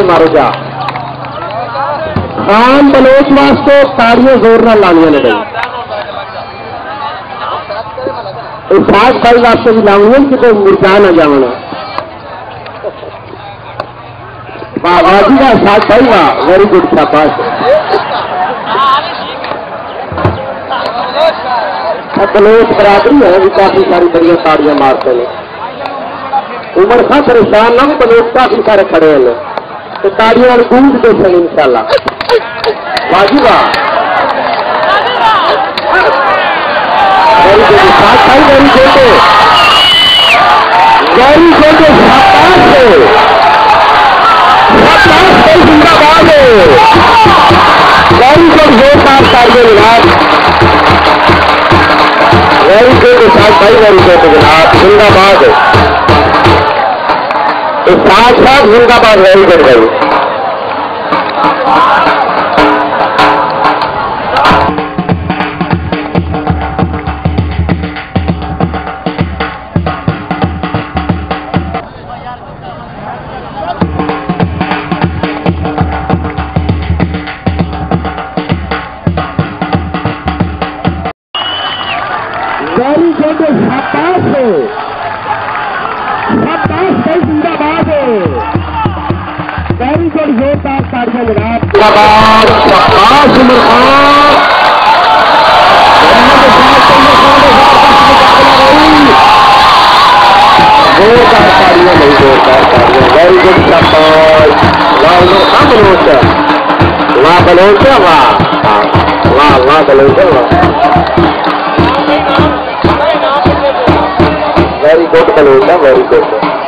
मारो जा खान बलोच वास्ते ताड़ियां जोर न लानिया ने साथ भाई वास्ते भी लाऊंगे कि कोई मुरझा न जाना बाबाजी का साथ भाई वाह वेरी गुड शाबाश बलोच बरादरी है भी काफी सारी बढ़िया ताड़ियां मारते हैं उमर खां परेशान ना भी बलोच काफी सारे खड़े हैं तो ताड़ियां गूंज दे सके इंशाल्लाह बाजी वाह वेरी गुड साथ भाई वेरी गुड जिंदाबाद वेरी गुड जोरदार ताड़ियां जनाब वेरी गुड साथ भाई वेरी गुड जनाब जिंदाबाद साथ साथ जिंदाबाद वेरी गुड भाई वेरी गुड शाबाश भाई जिंदाबाद वेरी गुड जोरदार ताड़ियां जनाब जिंदाबाद शाबाश उमर खान जोरदार ताड़ियां नहीं जोरदार ताड़ियां वेरी गुड शाबाश वाह उमर खान बलोच वाह बलोच वाह वाह बलोच वाह very good Baloch very good